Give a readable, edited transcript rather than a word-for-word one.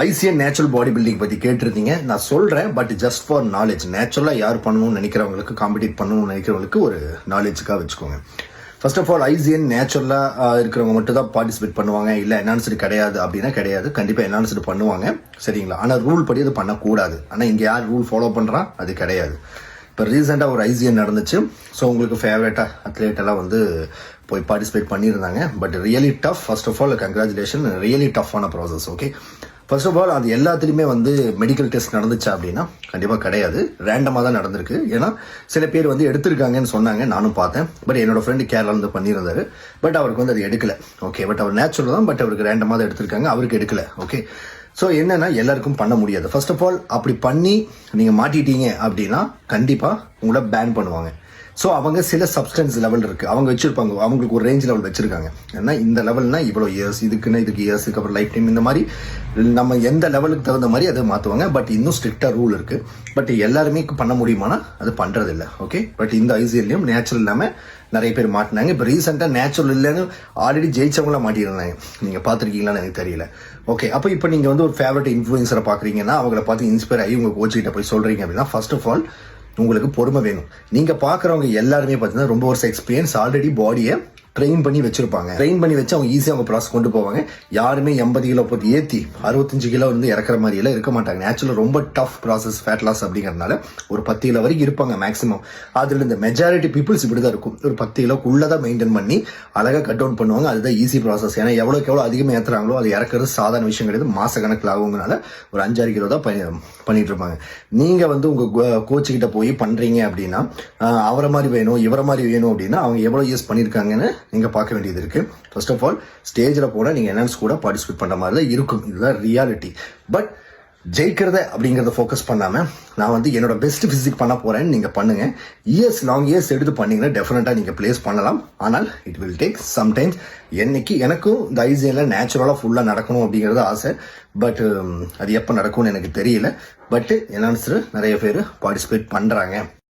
ICN natural body building பற்றி கேட்டிருந்தீங்க. நான் சொல்கிறேன், பட் ஜஸ்ட் ஃபார் நாலேஜ். நேச்சுரலாக யார் பண்ணணும்னு நினைக்கிறவங்களுக்கு, காம்படிட் பண்ணணும்னு நினைக்கிறவங்களுக்கு ஒரு நாலேஜுக்காக வச்சுக்கோங்க. ஃபர்ஸ்ட் ஆஃப் ஆல், ஐசிஎன் நேச்சுரலாக இருக்கிறவங்க மட்டும் தான் பார்ட்டிசிபேட் பண்ணுவாங்க, இல்லை என்ஹான்ஸ்டு கிடையாது அப்படின்னா கிடையாது. கண்டிப்பாக என்ஹான்ஸ்டு பண்ணுவாங்க, சரிங்களா? ஆனால் ரூல் படி அது பண்ணக்கூடாது. ஆனால் இங்கே யார் ரூல் ஃபாலோ பண்ணுறா அது கிடையாது. இப்போ ரீசெண்டாக ஒரு ஐசிஎன் நடந்துச்சு. ஸோ உங்களுக்கு ஃபேவரட்டாக அத்லேட் எல்லாம் வந்து போய் பார்ட்டிசிபேட் பண்ணியிருந்தாங்க. But really tough. First of all congratulation, really டஃப்பான process. Okay, first of all அது எல்லாத்துலேயுமே வந்து மெடிக்கல் டெஸ்ட் நடந்துச்சா அப்படின்னா கண்டிப்பாக கிடையாது. ரேண்டமாக தான் நடந்திருக்கு. ஏன்னா சில பேர் வந்து எடுத்திருக்காங்கன்னு சொன்னாங்க, நானும் பார்த்தேன். பட் என்னோட ஃப்ரெண்டு கேரளாந்து பண்ணியிருந்தாரு. பட் அவருக்கு வந்து அது எடுக்கல. ஓகே, பட் அவர் நேச்சுரல் தான், பட் அவருக்கு ரேண்டமாக தான் எடுத்திருக்காங்க, அவருக்கு எடுக்கல. ஓகே, ஸோ என்னன்னா எல்லாருக்கும் பண்ண முடியாது. ஃபர்ஸ்ட் ஆஃப் ஆல் அப்படி பண்ணி நீங்கள் மாட்டிட்டீங்க அப்படின்னா கண்டிப்பாக உங்களை பேன் பண்ணுவாங்க. ஸோ அவங்க சில சப்ஸ்டன்ஸ் லெவல் இருக்குது, அவங்க வச்சுருப்பாங்க. அவங்களுக்கு ஒரு ரேஞ்ச் லெவல் வச்சுருக்காங்க. ஏன்னா இந்த லெவல்னா இவ்வளோ இயர்ஸ், இதுக்கு இயர்ஸ், இதுக்கப்புறம் லைஃப் டைம், இந்த மாதிரி நம்ம எந்த லெவலுக்கு தகுந்த மாதிரி அதை மாற்றுவாங்க. பட் இன்னும் ஸ்ட்ரிக்டாக ரூல் இருக்குது. பட் எல்லாருமே பண்ண முடியுமானா அது பண்ணுறதில்ல. ஓகே, பட் இந்த ஐசிஎல்லையும் நேச்சுரல் இல்லாமல் நிறைய பேர் மாட்டினாங்க. இப்போ ரீசெண்டாக நேச்சுரல் இல்லைன்னு ஆல்ரெடி ஜெயிச்சவங்களாம் மாட்டியிருந்தாங்க. நீங்கள் பார்த்துருக்கீங்களான்னு எனக்கு தெரியல. ஓகே, அப்போ இப்போ நீங்கள் வந்து ஒரு ஃபேவரட் இன்ஃப்ளூயன்சரை பார்க்குறீங்கன்னா அவங்கள பார்த்து இன்ஸ்பயர் ஆகி உங்கள் கோச்சிக்கிட்ட போய் சொல்கிறீங்க அப்படின்னா ஃபர்ஸ்ட் ஆஃப் ஆல் உங்களுக்கு பொறுமை வேணும். நீங்கள் பார்க்குறவங்க எல்லாருமே பார்த்தீங்கன்னா ரொம்ப வருஷம் எக்ஸ்பீரியன்ஸ், ஆல்ரெடி பாடியை ட்ரெயின் பண்ணி வச்சிருப்பாங்க. ட்ரெயின் பண்ணி வச்சு அவங்க ஈஸியாக அவங்க ப்ராசஸ் கொண்டு போவாங்க. யாருமே 80 கிலோ போட்டு ஏற்றி 65 கிலோ வந்து இறக்குற மாதிரி எல்லாம் இருக்க மாட்டாங்க. நேச்சுரல் ரொம்ப டஃப் ப்ராசஸ், ஃபேட் லாஸ் அப்படிங்கிறதுனால ஒரு 10 கிலோ வரைக்கும் இருப்பாங்க மேக்ஸிமம். அதில் இந்த மெஜாரிட்டி பீப்புள்ஸ் இப்படி தான் இருக்கும். ஒரு 10 கிலோக்குள்ளே தான் மெயின்டைன் பண்ணி அழகாக கட் டவுன் பண்ணுவாங்க. அதுதான் ஈஸி ப்ராசஸ். ஏன்னா எவ்வளோக்கு எவ்வளோ அதிகமாக ஏற்றுறாங்களோ அது இறக்குறது சாதாரண விஷயம் கிடையாது. மாச கணக்கில் ஆகுங்கனால ஒரு 5-6 கிலோ தான் பண்ணிட்டு இருப்பாங்க. நீங்கள் வந்து உங்கள் கோச்சுக்கிட்ட போய் பண்ணுறீங்க அப்படின்னா அவரை மாதிரி வேணும், இவரை மாதிரி வேணும் அப்படின்னா அவங்க எவ்வளோ யூஸ் பண்ணியிருக்காங்கன்னு நீங்கள் பார்க்க வேண்டியது இருக்குது. ஃபர்ஸ்ட் ஆஃப் ஆல் ஸ்டேஜில் போனால் நீங்கள் என்ஹான்ஸ் கூட பார்ட்டிசிபேட் பண்ணுற மாதிரி தான் இருக்கும். இதுதான் ரியாலிட்டி. பட் ஜெயிக்கிறத அப்படிங்கிறத ஃபோக்கஸ் பண்ணாமல் நான் வந்து என்னோட பெஸ்ட் ஃபிசிக் பண்ண போகிறேன்னு நீங்கள் பண்ணுங்கள். லாங் இயர்ஸ் எடுத்து பண்ணிங்கன்னா டெஃபினட்டாக நீங்கள் பிளேஸ் பண்ணலாம். ஆனால் இட் வில் டேக் சம்டைம்ஸ். எனக்கும் இந்த ஐசிஎனில் நேச்சுரலாக ஃபுல்லாக நடக்கணும் அப்படிங்கிறது ஆசை. பட் அது எப்போ நடக்கும்னு எனக்கு தெரியல. பட் என்ஹான்ஸ்டு நிறைய பேர் பார்ட்டிசிபேட் பண்ணுறாங்க.